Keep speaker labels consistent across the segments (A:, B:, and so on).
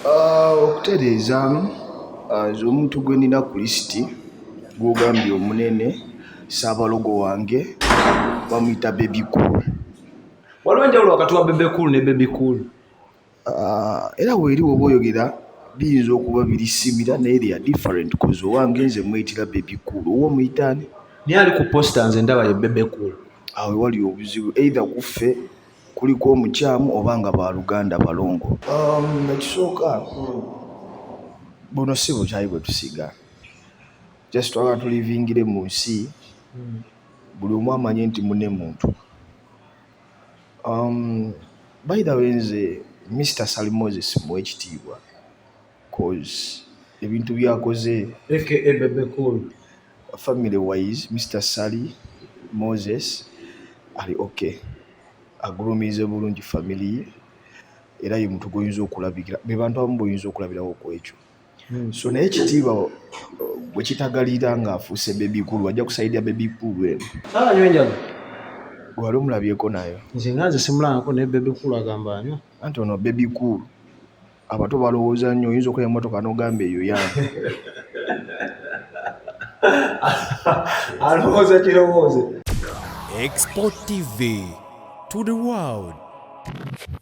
A: Okutereeza omuntu gwe nina ku lisiti gw'ogambye omunene Saabalogo wange bamuyita Baby Cool.
B: Waliwo enjawulo wakati wa Baby Cool ne Baby Cool?
A: Era weeri woba oyogera biyinza okuba birisimira naye they are different cause owange nze mweyitira Baby Cool, owo omuyita ani?
B: Naye ali ku posta nze ndaba ye Baby Cool.
A: Awo wali obuzibu either kuffe kuliko omukyamu oba nga baluganda balongo. Ekisooka buno si bukyali bwe tusiga, just twagala tulivingire mu nsi buli omu amanye nti mune muntu. By the way nze Mr. Sally Moses muwe ekitiibwa cause ebintu byakoze
B: aka Baby Cool
A: family wise Mr. Sally Moses ali okay, agulumize bulungi family ye era ye muntu goyinza okulabikira be bantu abamu boyinza okulabirawo ku ekyo. So naye ekitiibwa bwe kitagalira nga afuuse Baby Cool wajja kusaidia Baby Cool eno.
B: Anywa enjaga
A: Gwali omulabyeko nayo?
B: nze nga nze simulangako naye Baby Cool agamba anywa.
A: Anti ono Baby Cool abato balowooza nnyo oyinza okulya emmotoka n'ogamba eyo yange.
B: Alowooza kirowooze.
C: xpotv to the world.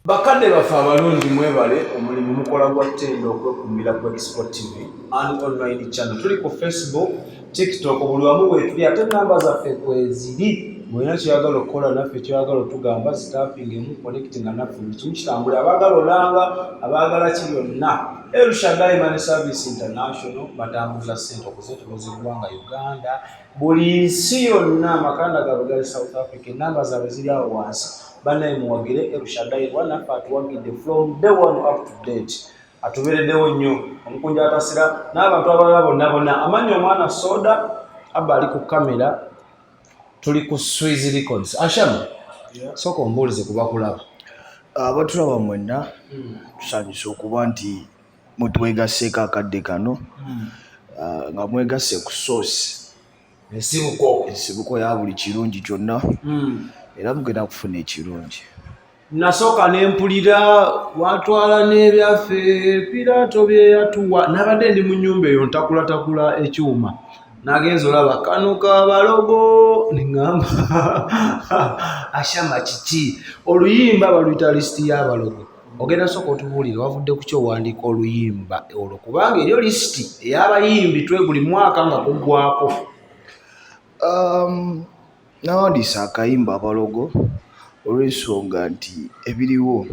B: Bakadde baffe abalungi mwebale omulimu mukola gwa ttendo okwekuumira ku xpotv and online channel. Tuli ku Facebook, TikTok, buli wamu weetuli ate namba zaffe kweziri. Bw'olina ky'oyagala okukola naffe ky'oyagala otugamba sitappingemu connectinga naffe buli kimu kitambule. Abaagala olanga, abaagala ki byonna. El Shaddai Money Service International batambuza ssente okuzeetolozebwa nga Uganda. Buli nsi yonna amakanda gaabwe gali South Africa, enamba zaabwe ziri awo wansi. Banaye muwagire El Shaddai naffe atuwagidde from day one up to date. Atubeereddewo nnyo omukunja atasira n'abantu abalala bonna. Amanyi omwana Soda aba ali ku kamera. Tuli ku Swiss Records. Ashama, sooka ombuulize ku bakulaba.
A: Abatulaba mwenna tusanyusa okuba nti mutwegasseeko akadde kano nga mwegasse ku source ensibuko ya buli kirungi kyonna era mugenda kufuna ekirungi.
B: Nasooka n'empulira watwala n'ebyaffe piraato bye yatuwa nabadde ndi mu nnyumba eyo ntakulatakula ekyuma nagenza olaba kano ka balogo neŋŋamba Ashama kiki oluyimba baluyita lisiti y'abalogo. Ogenda sooka otubuulire wavudde ku kyowandiika oluyimba olwo kubanga eryo lisiti ey'abayimbi buli mwaka nga kuggwako.
A: Nawandiise akayimba abalogo olw'ensonga nti ebiriwo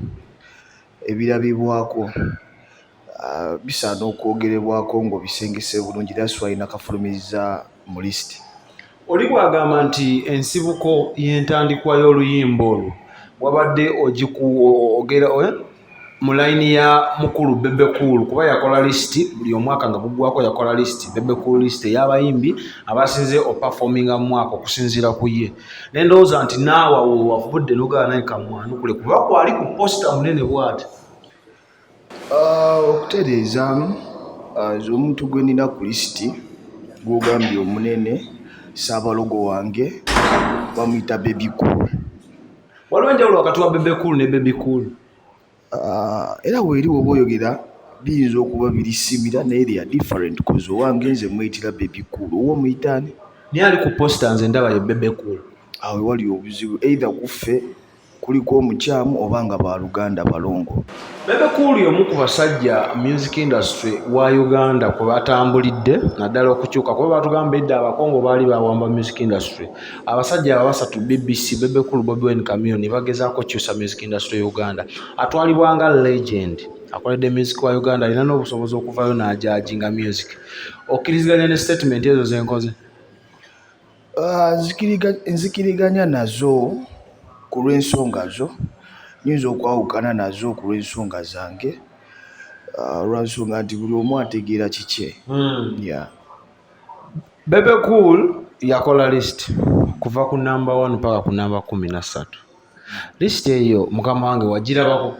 A: ebirabibwako bisaana okwogerebwako ng'obisengese bulungi. That's why nakafulumiza mu lisiti.
B: Oli bw'agamba nti ensibuko y'entandikwa y'oluyimba olwo wabadde ogera mu layini ya mukulu Baby Cool kuba yakola lisiti buli omwaka nga guggwako yakola lisiti Baby Cool lisiti ey'abayimbi abasinze opafominga mu mwaka okusinziira ku ye. Ne ndowooza nti naawe wavudde n'ogala naye kamwanukule kuba kwali ku posita munene bw'ati.
A: Okutereeza omuntu gwe nina ku lisiti gw'ogambye omunene Saabalogo wange bamuyita Baby Cool.
B: Waliwo enjawulo wakati wa Baby Cool ne Baby Cool?
A: Era weeri woba oyogera biyinza okuba birisimira naye they are different cause owange nze mweyitira Baby Cool, owo omuyita ani?
B: Naye ali ku posta nze ndaba ye Baby Cool.
A: Awo wali obuzibu either kuffe kuliko omukyamu oba nga baluganda balongo.
B: Baby Cool y'omu ku basajja music industry wa Uganda kwe batambulidde naddala okukyuka kuba batugamba edda abakongo baali bawamba music industry. Abasajja abasatu BBC, Baby Cool, Bobi Wine, Cameo bagezaako kukyusa music industry Uganda. Atwalibwa nga legend akoledde music wa Uganda alina n'obusobozi okuvayo n'ajajinga music. Okkiriziganya ne statement ezo zenkoze?
A: Nzikiriganya nazo ku lw'ensonga zo, nyinza okwawukana nazo ku lw'ensonga zange, lwansonga nti buli omu ategeera kikye.
B: Baby Cool yakola list kuva ku number 1 mpaka ku number 13. List eyo mukama wange wagirabako?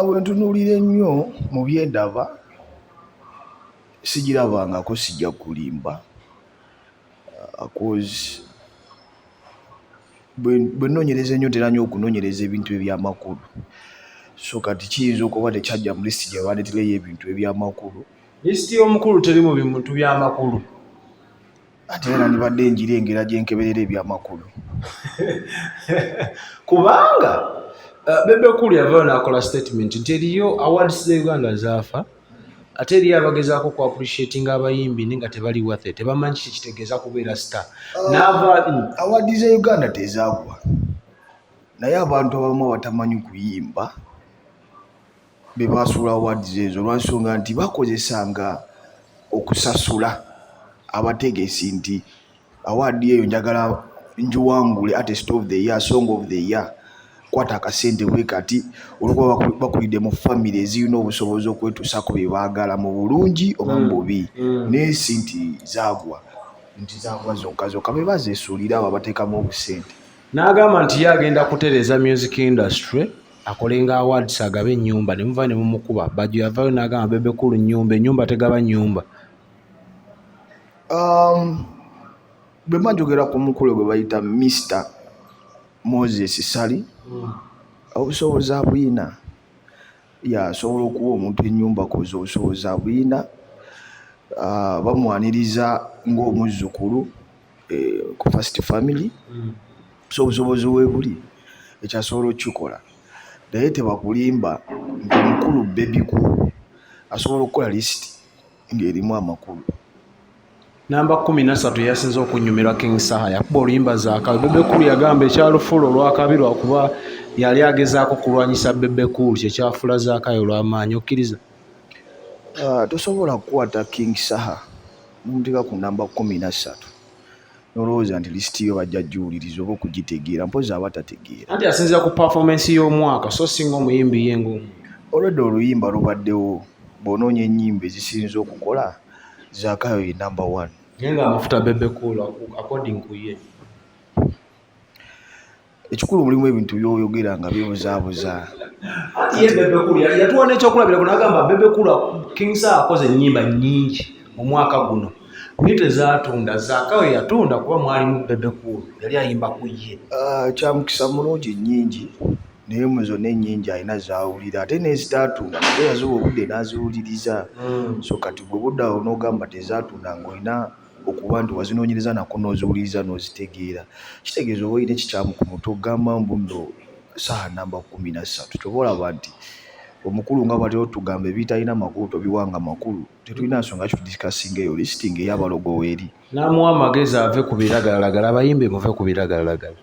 A: Bwe ntunuulira ennyo mu byendaba sigirabangako, sijja kulimba cause bwe nnoonyereza ennyo ntera nnyo okunoonyereza ebintu eby'amakulu. so kati kiyinza okuba tekyajja mu lisiti gye baaleetereyo ebintu ebyamakulu.
B: Lisiti y'omukulu terimu bintu by'amakulu.
A: Ate era nibadde njirengera gye nkeberera ebyamakulu.
B: Kubanga Bebe Cool yavaayo n'akola statement nti eriyo awards za Uganda zaafa ate eriyo abagezaako ku appreciating abayimbi naye nga tebali wathe tebamanyi kiki kitegeeza kubeera star.
A: Awards za Uganda tezaagwa naye abantu abamu abatamanyi kuyimba be baasuula awards ezo olwansonga nti bakozesanga okusasula abategesi nti award eyo njagala njiwangule artist of the year, song of the year, kwata akasente bwe kati olwokuba bakulidde mu famire ezirina obusobozi okwetuusako bye baagala mu bulungi oba mu bubi. Naye si nti zaagwa zokka zokka be bazeesuulira abo abateekamu obusente.
B: N'agamba nti ye agenda kutereeza music industry akolenga awards agabe ennyumba ne muva ne mumukuba bajjo yavaayo n'agamba Bebe Cool ennyumba tegaba nnyumba.
A: Bwe njogera ku mukulu gwe bayita Mr. Moses Sali obusobozi abuyina asobola okuwa omuntu ennyumba koza obusobozi abuyina. Bamwaniriza ng'omuzzukulu ku first family, so obusobozi we buli ekyasobola okukikola naye tebakulimba nti omukulu Bebe Cool asobola okukola lisiti ng'erimu amakulu.
B: Namba 13 yasinze okunyumirwa King Saha yakuba oluyimba zaakawe. Bebe Cool yagamba ekyalufuula olwakabi lwakuba yali agezaako kulwanyisa Bebe Cool kyekyafula zaakawe olw'amaanyi. Okkiriza?
A: Tosobola kukwata King Saha n'omuteeka ku namba 13 n'olowooza nti lisiti yo bajja giwuliriza oba okugitegeera mpozi aba tategeera.
B: Anti asinzira ku performance y'omwaka so singa omuyimbi ye ng'omu.
A: Olwedde oluyimba lubaddewo bw'onoonya ennyimba ezisinza okukola zaakayo ye number 1.
B: Naye ng'amafuta Bebe Cool according ku ye.
A: Ekikulu mulimu ebintu by'oyogera nga byebuzaabuza.
B: Ye Bebe Cool yatuwa n'ekyokulabirako n'agamba Bebe Cool King Saha akoze ennyimba nnyingi mu mwaka guno naye tezaatunda zaakawe yatunda kuba mwalimu Bebe Cool yali ayimba ku ye.
A: Kyamukisa mulungi nnyingi naye mu zonna ennyingi alina zaawulira ate n'ezitaatunda naye yazuba obudde n'aziwuliriza. So kati gwe budde awo n'ogamba tezaatunda ng'olina okuba nti wazinoonyereza nako n'oziwuliriza n'ozitegeera kitegeeza oba olina ekikyamu ku mutwe ogamba mbu nno Saha namba 13 toba olaba nti omukulu nga bw'atera otugamba ebitalina makulu tobiwanga makulu tetulina nsonga kitudisikasinga eyo lisiti ng'ey'abalogo weeri.
B: N'amuwa amagezi ave ku biragalalagala abayimbe muve ku biragalalagala.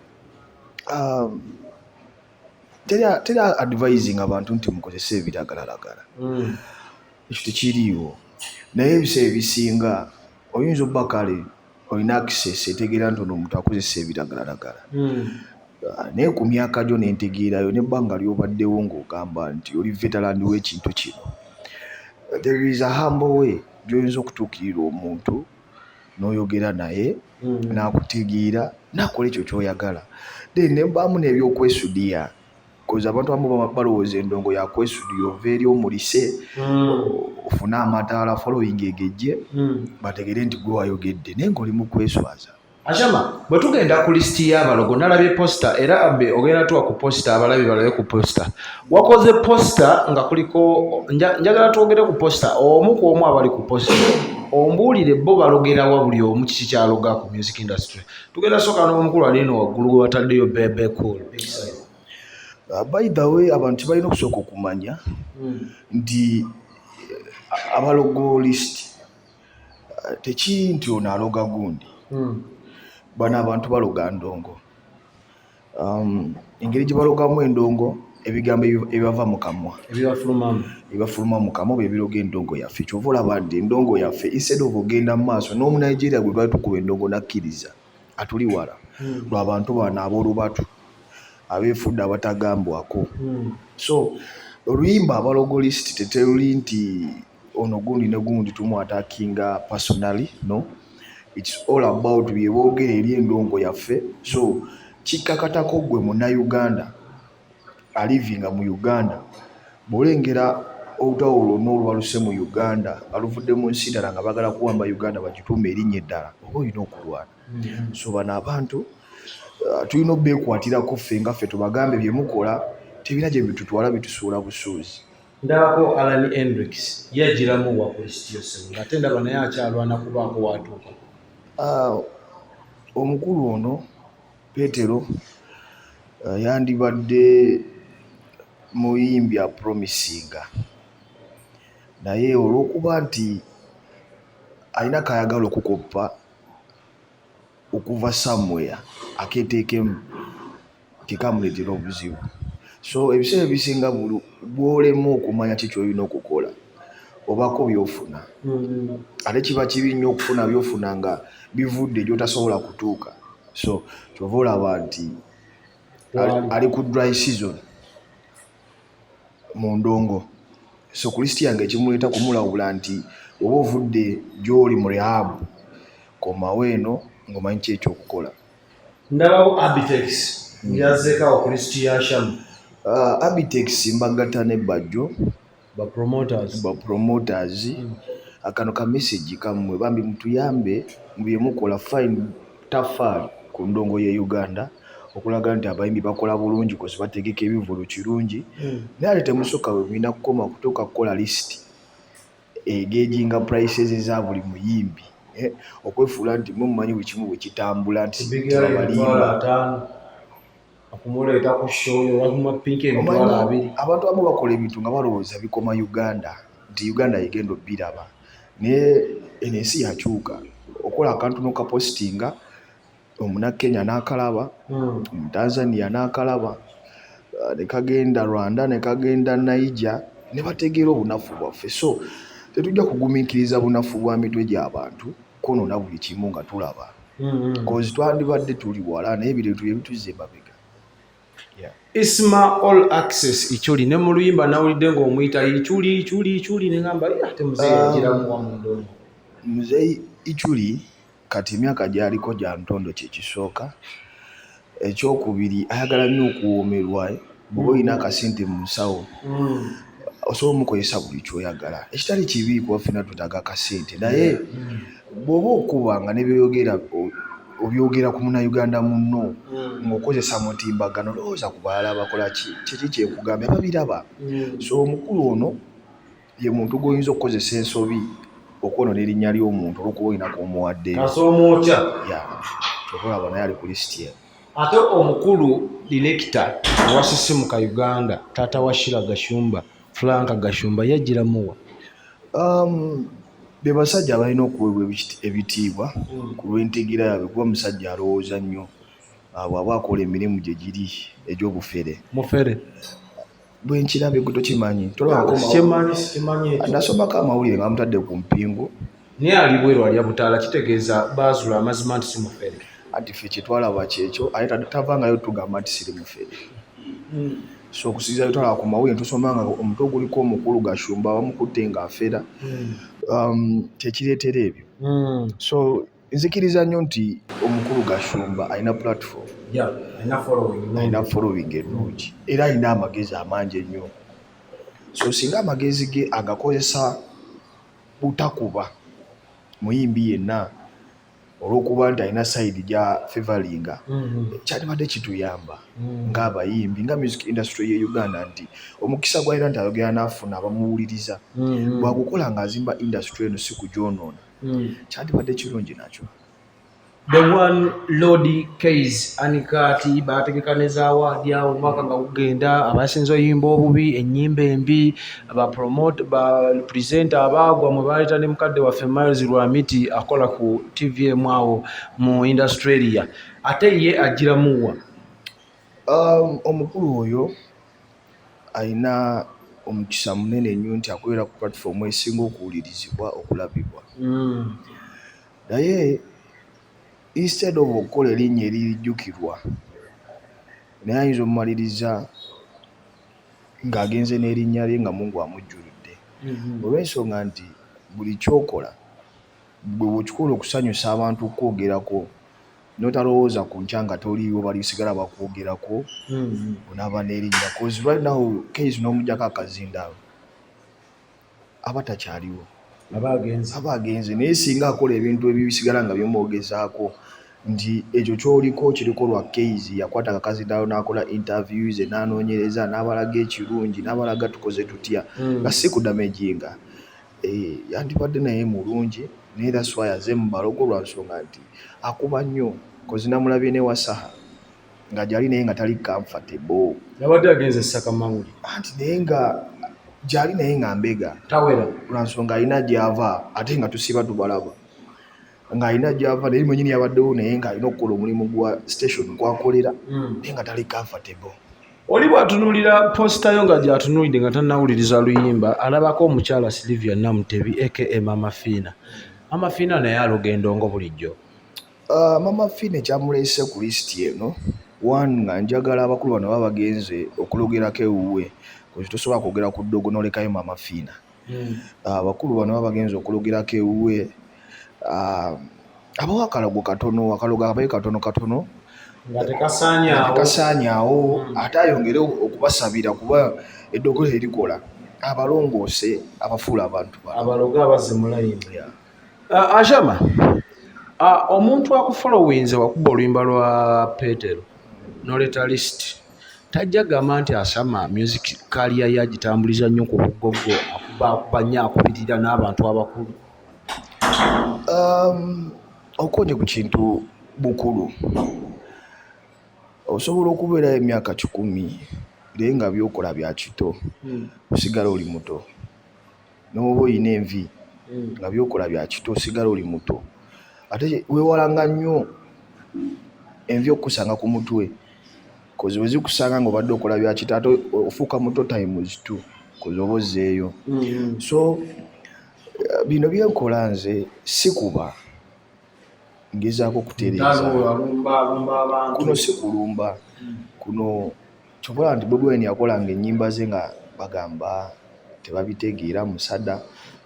A: Teri advising abantu nti mukozese ebiragalalagala. Ekyo tekiriiwo naye ebiseera ebisinga oyinza obba kale olina access etegeera nti ono omuntu akozesa ebiragalalagala. Naye ku myaka gyo n'entegeerayo n'ebbanga ly'obaddewo ng'ogamba nti oli veteran w'ekintu kino. There is a humble way gy'oyinza okutuukirira omuntu n'oyogera naye n'akutegeera n'akola ekyo ky'oyagala. Then ne mbaamu n'ebyokwesudiya koza abantu abamu balowooza endongo yakwesudiya ova eri omulise ofune amataala following egejje bategere nti gwe wayogedde naye ng'oli mu kweswaza.
B: Ashama bwe tugenda ku lisiti y'abalogo nalabye posta era abbe ogenda tuwa ku posta abalabi balabe ku posta. Wakoze posta nga kuliko njagala twogere ku posta omu ku omu abali ku posta ombuulire bo balogerawa buli omu kiki kyaloga ku music industry. Tugenda soka n'omukulu ali eno waggulu gwe bataddeyo Bebe Cool.
A: By the way abantu balina okusooka okumanya nti abalogo list tekiri nti ono aloga gundi. Bano abantu baloga ndongo. Engeri gye balogamu endongo ebigambo ebibava mu kamwa ebibafuluma mu kamwa bye biroga endongo yaffe. Kyova olaba nti endongo yaffe instead of ogenda mu maaso n'omunigeria gwe twali tukuba endongo nakkiriza atuli wala lw'abantu bano ab'olubatu abeefudde abatagambwako. So oluyimba abalogo list teteruli nti ono gundi ne gundi tumwatakinga personally, no. It's all about bye boogera eri endongo yaffe. So kikakatako gwe munnayuganda alivinga mu Uganda bw'olengera olutawulo n'olubaluse mu Uganda aluvudde mu nsi ddala nga bagala kuwamba Uganda bagituuma erinnya eddala oba olina okulwana. So bano abantu tulina obbeekwatirako ffe nga ffe tubagambe bye mukola tebina gye bitutwala bitusuula busuuzi.
B: Ndabako Alan Hendricks yagiramu wa Kristiyo Ssenga ng'ate ndaba naye akyalwana kubaako watuuka.
A: Omukulu ono Peetero yandibadde muyimbi apromisinga, naye olw'okuba nti alina kayagala okukoppa okuva somewhere akeeteekemu kikamuleetera obuzibu. So ebiseera ebisinga bw'olema okumanya ki ky'olina okukola obaako by'ofuna. Ate kiba kibi nnyo okufuna by'ofuna nga bivudde gy'otasobola kutuuka. So kyova olaba nti ali ku dry season mu ndongo. So Christian ekimuleeta kumulabula nti oba ovudde gy'oli mu rehab komawo eno ng'omanyi ki ekyokukola.
B: Ndabawo Abitex yazzeeko Kristiyo Ashama.
A: Abitex mbagatta ne Bajjo ba promoters. Akano ka message kammwe bambi mutuyambe mu bye mukola fine tafaali ku ndongo ye Uganda okulaga nti abayimbi bakola bulungi kosi bategeka ebivulu kirungi. Naye ate temusooka we mulina kukoma kutuuka kukola list egejinga prices za buli muyimbi okwefuula nti mumanyi buli kimu bwe kitambula nti tebabalimba.
B: Akumuleeta ku show waguma pink emitwalo 2.
A: Abantu abamu bakola ebintu nga balowooza bikoma Uganda nti Uganda yegenda obbiraba, naye eno ensi yakyuka. Okola akantu n'okapositinga, Omunakenya n'akalaba, Omutanzania n'akalaba, ne kagenda Rwanda ne kagenda Niger ne bategeera obunafu bwaffe. So tetujja kugumiikiriza bunafu bwa mitwe gy'abantu kwonoona buli kimu nga tulaba kozi twandibadde tuli wala naye ebireetu bye bituzze emabega.
B: Isma All Access Ichuli ne mu luyimba nawulidde ng'omuyita Ichuli ne ngamba ate muzeeyi yagiramu wa mu ndongo.
A: Muzeeyi Ichuli kati emyaka gy'aliko gya ntondo kye kisooka. Ekyokubiri ayagala nnyo okuwoomerwa. Bw'oba olina akasente mu nsawo osobola omukozesa buli ky'oyagala. Ekitali kibi kuba ffenna twetaaga akasente, naye bw'oba okuba nga ne obyogera ku Munnayuganda munno ng'okozesa mutimbagano, lowooza ku balala bakola kiki kyekugambya babiraba. So omukulu ono ye muntu gw'oyinza okukozesa ensobi okwonoona erinnya ly'omuntu olw'okuba olina k'omuwadde.
B: Kasoomooca.
A: Kyova olaba naye ali ku lisiti eno.
B: Ate omukulu director wa Sisimuka Uganda, taata wa Shira Gashumba, Frank Gashumba yagiramuwa.
A: Be basajja balina okuweebwa ebitiibwa ku lw'entegeera yaabwe kuba musajja alowooza nnyo bw'aba akola emirimu gye giri egy'obufere.
B: Mufere
A: Bwe nkirabe gwe tokimanyi. Nasomako amawulire nga bamutadde ku mpingu.
B: Naye ali bweru alya butaala kitegeeza baazula amazima nti si mufere.
A: Anti ffe kye twalaba kyekyo ate tavangayo tugamba nti siri mufere. So okusinziira bye twalaba ku mawulire tusoma nga omutwe oguliko omukulu Gashumba bamukutte ng'afera. Kyekireetera ebyo. So nzikiriza nnyo nti omukulu Gashumba alina platform, alina following ennungi era alina amagezi amangi ennyo. So singa amagezi ge agakozesa butakuba muyimbi yenna olw'okuba nti alina sayidi gya favoringa, kyandibadde kituyamba ng'abayimbi nga music industry ye Uganda nti omukisa gw'alina nti ayogera n'afuna abamuwuliriza. Bwagukola ng'azimba industry eno si kugyonoona, kyandibadde kirungi nakyo.
B: The one Lodi Case Anikati bategeka ne zaawadi awo omwaka nga gugenda, abasinze oyimba obubi, ennyimba embi, ba presenter abaagwa mwe baleeta ne mukadde waffe Miles Lwamiti akola ku TVM awo mu industry area. Ate ye agiramuwa.
A: Omukulu oyo alina omukisa munene nnyo nti akolera ku platform esinga okuwulirizibwa okulabibwa. Naye instead of okukola erinnya erijjukirwa naye ayinza omumaliriza ng'agenze n'erinnya lye nga Mungu amujjuludde. Olw'ensonga nti buli kyokola bwe bw'okikola okusanyusa abantu okwogerako n'otalowooza ku nkya nga toliiwo balisigala bakwogerako onaaba n'erinnya. Cause right now Case n'omuggyako akazindaalo aba takyaliwo. Aba agenze naye singa akola ebintu ebibisigala nga byomwogezaako nti ekyo kyoliko kiriko lwa case yakwata akakazi nayo n'akola interviews n'anoonyereza n'abalaga ekirungi n'abalaga tukoze tutya nga si kudamejinga yandibadde naye mulungi naye that's why aze mu baloogo lwa nsonga nti akuba nnyo kozi namulabye ne wasaha nga gyali naye nga tali comfortable
B: yabadde agenze sakamawuli
A: anti naye nga gyali naye nga mbega
B: tawera
A: lwa nsonga alina gy'ava ate nga tusiba tubalaba ng'alina gy'ava naye mwenyini yabaddewo naye ng'alina okukola omulimu gwa station gwakolera naye nga tali comfortable.
B: oli bw'atunuulira positayo nga gy'atunuulidde nga tannawuliriza luyimba alabako omukyala Silivia Namutebi aka maama Phina. Maama Phina naye alugendo ngo bulijjo.
A: Maama Phina ekyamuleese ku lisiti eno one nga njagala abakulu bano baba bagenze okulogerako ewuwe kozi tosobola kwogera ku ddogo n'olekayo maama Phina. Abakulu bano baba bagenze okulogerako ewuwe abawo akalogo katono akabaye katono
B: nga tekasaanyaawo
A: ate ayongere okubasabira kuba eddogo erikola abalongoose abafuula abantu
B: abaloga abazze mulayini. Ashama, omuntu akufollowinze wakuba oluyimba lwa Petero n'oleeta list tajja gamba nti Ashama music career yagitambuliza nnyo ku bugogo akuba nnyo akubirira n'abantu abakulu.
A: Okonye ku kintu bukulu osobola okubeera emyaka 10 naye nga byokola bya kito osigala oli muto n'oba oyina envi nga byokola bya kito osigala oli muto ate weewalanga nnyo envi okukusanga ku mutwe kozi wezikusanga nga obadde okola bya kito ate ofuuka muto times 2 kozi oba ozzeeyo. So bino byenkola nze si kuba ngezaako kutereeza kuno si kulumba kuno kyobola nti Bobi Wine yakolanga ennyimba ze nga bagamba tebabitegeera musada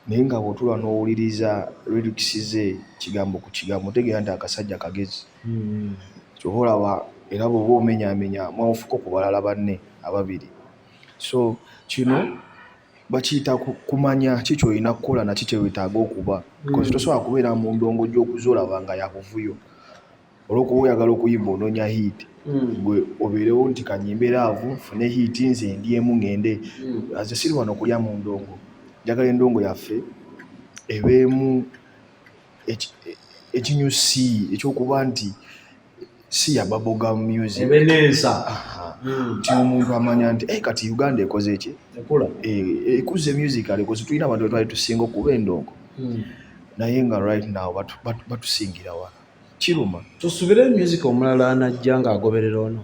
A: naye nga bw'otula n'owuliriza lyrics ze kigambo ku kigambo otegeera nti akasajja kagezi kyoba olaba era bw'oba omenyaamenya mwafuuka ku balala banne ababiri. So kino bakiyita kumanya kiki olina kukola na kiki weetaaga okuba kozi tosobola kubeera mu ndongo gy'okuzolaba nga yabuvuyo olw'okuba oyagala okuyimba onoonya hiiti gwe obeerewo nti kanyimbe laavu nfune hiiti nze ndyemu ngende aze siri wano okulya mu ndongo njagala endongo yaffe ebeemu ekinyusi ekyokuba nti si ya bubblegum music
B: ebeneeza
A: nti omuntu amanya nti kati Uganda ekoze eki ekuze music alikoze tulina abantu betwali tusinga okuba endongo naye nga right now batusingira wa kiruma
B: tusubire music omulala anajja ng'agoberera ono.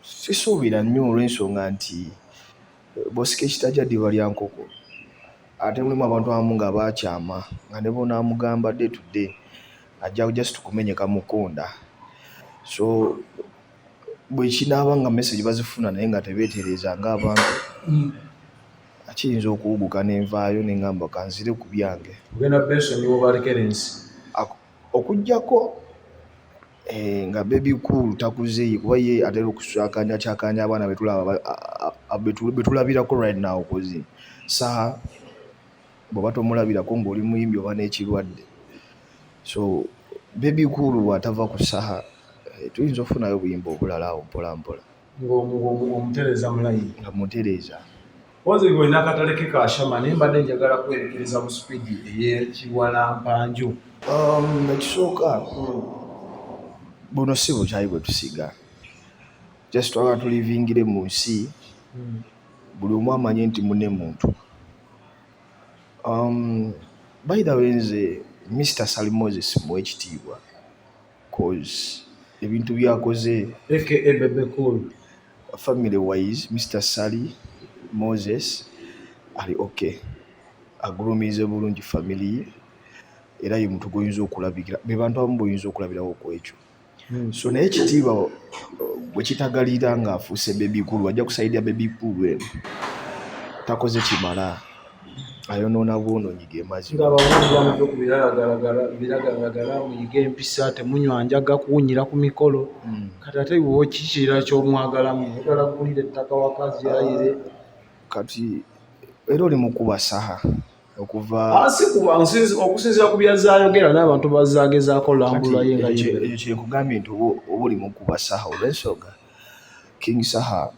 A: Sisuubira nnyo olw'ensonga nti bosika ekitajja ddiba lya nkoko ate mulimu abantu abamu nga baakyama nga ne bonaamugamba day to day ajja just kumenyeka mukonda. So bwe kinaaba nga message bazifuna naye nga tebeetereza ng'abantu kiyinza okuwuguka n'envaayo ne ngamba kanzire ku byange
B: ogenda besoni wobalekerensi
A: okuggyako nga baby cool takuzeeyi kuba ye atera okukyakanya abaana betulabirako right now kozi saha bw'oba tomulabirako ng'oli muyimbi oba n'ekirwadde. So baby cool bw'atava ku saha tuyinza okufunayo obuyimba obulala awo mpola mpola
B: ng'omutereeza mulayini
A: nga mutereeza
B: ozi gwena akataleke ka Ashama naye mbadde njagala kwerekereza mu speedi ey'ekiwalampanju.
A: Ekisooka buno si bukyayi bwe tusiga just twagala tulivingire mu nsi buli omu amanye nti munne muntu. By the way nze Mr. Sally Moses muwe ekitiibwa cause ebintu byakoze
B: aka Bebe Cool
A: family wise Mr. Sally Moses ali okay agulumize bulungi family ye era ye muntu goyinza okulabikira be bantu abamu boyinza okulabirawo ku ekyo. So naye ekitiibwa bwe kitagalira nga afuuse baby cool wajja kusaidia baby cool eno takoze kimala ayonoona bwonoonyi ge mazima
B: ng'abavuzi bamuve ku biragalalagala muyiga empisa temunywa njaga kuwunyira ku mikolo kati ate iwe kikira ky'omwagalamu otalagulira ettaka wakazi ayire
A: kati era oli mu kuba saha okuva
B: okusinziira ku byazaayogera n'abantu bazaagezaako lambula ye nga yembere.
A: Ekyo kyekugambye nti oba olimu kuba Saha olw'ensonga King Saha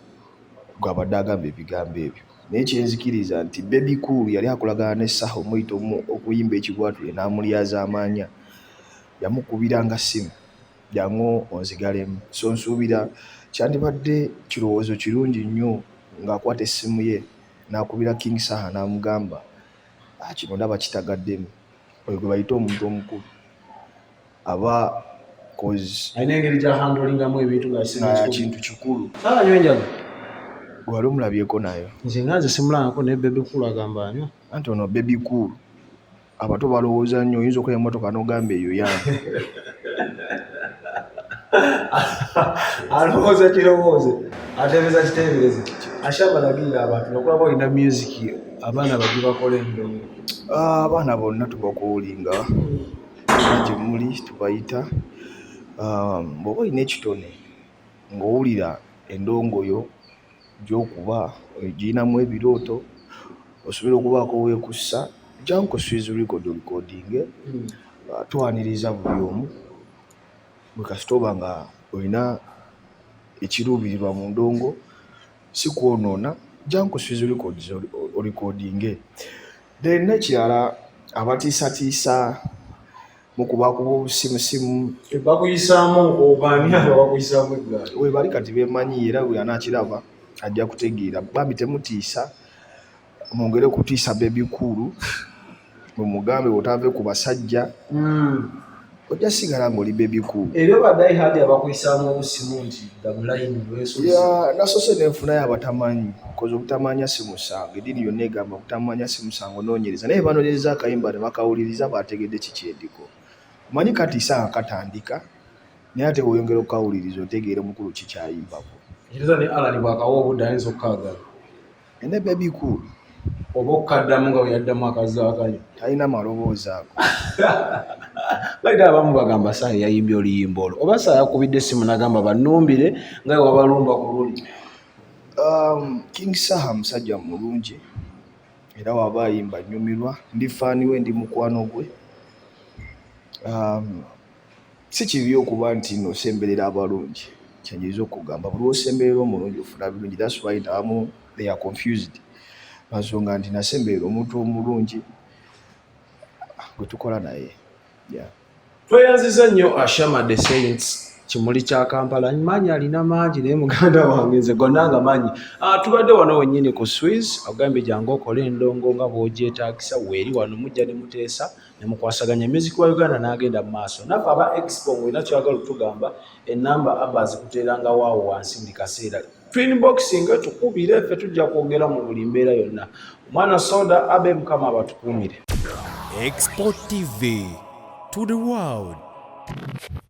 A: gwabadde agamba ebigambo ebyo, naye kyenzikiriza nti Baby Cool yali akolagana ne Saha omuyita okuyimba ekigwatule n'amulyaza amaanya, yamukubiranga ssimu jangu onzigalemu. So nsuubira kyandibadde kirowoozo kirungi nnyo ng'akwata essimu ye n'akubira King Saha n'amugamba kino ndaba kitagaddemu. Oyo gwe bayita omuntu omukulu aba
B: alina engeri gy'ahandolingamu ebintu nga
A: kintu kikulu.
B: anywa enjaga
A: Wali omulabyeko nayo?
B: nze nga nze simulangako naye Baby Cool agamba anywa.
A: Anti ono Baby Cool abato balowooza nnyo, oyinza okuba emmotoka n'ogamba eyo yange.
B: alowooza kirowooze ateebereza kiteebereze. Ashama lagirira abantu okulaba olina music abaana bajje bakole endongo.
A: Abaana bonna tubakuwulinga gye muli tubayita. Bw'oba olina ekitone ng'owulira endongoyo gy'okuba girinamu ebirooto osobola okubaako weekussa, jangu Swiss record recording. Twaniriza buli omu bwe kasita oba nga olina ekiruubirirwa mu ndongo si kwonoona, jangu Swiss records recording. Then n'ekirala abatiisatiisa mukubakuba obusimusimu
B: bakuyisaamu obaani bakuyisaamu eggaali
A: we bali kati beemanyi era bwe anaakiraba ajja kutegeera. Bambi temutiisa, mwongere okutiisa Baby Cool mumugambe otave ku basajja ojja sigala ng'oli Baby Cool.
B: ebyo baddayi hadi abakuyisaamu obusimu nti damulayini lwesuusa
A: nasose nenfunayo abatamanyi koza obutamanya si musango. Eddiini yonna egamba obutamanya si musango noonyereza, naye banoonyereza akayimba ne bakawuliriza bategedde kikyendiko. Manyi katiisa nga katandika naye ate bw'oyongera okukawuliriza otegeera omukulu kikyayimbako.
B: ekiriza ne Alani bw'akawa obudde ayinza okukaagala
A: Ne Baby Cool
B: oba okukaddamu nga bwe yaddamu akazaakayo
A: talina maloboozi ago.
B: baita abamu bagamba Saha yayimbye oluyimba olwo, oba Saha yakubidde essimu n'agamba bannumbire nga bwe wabalumba ku luli.
A: King Saha musajja mulungi era waba ayimba nnyumirwa, ndi faani we, ndi mukwano gwe. Si kibi okuba nti nosemberera abalungi, kyenjiriza okugamba buli osemberera omulungi ofuna birungi. That's why abamu they are confused lwansonga nti nasemberera omuntu omulungi gwe tukola naye.
B: Tweyanziza nnyo Ashama the Saints kimuli kya Kampala. Manyi alina mangi naye muganda wange nze gonna nga manyi. Tubadde wano wennyini ku Swiss, agambye jangu okole endongo nga bw'ogyetaagisa weeri wano mujja ne muteesa ne mukwasaganya music wa Uganda n'agenda mu maaso. Naffe aba Expo ng'olina kyagala otugamba ennamba aba zikuteeranga waawo wansi buli kaseera. Twin boxing tukubire ffe tujja kwogera mu buli mbeera yonna. Omwana soda abe Mukama abatukuumire.
C: xpotv to the world.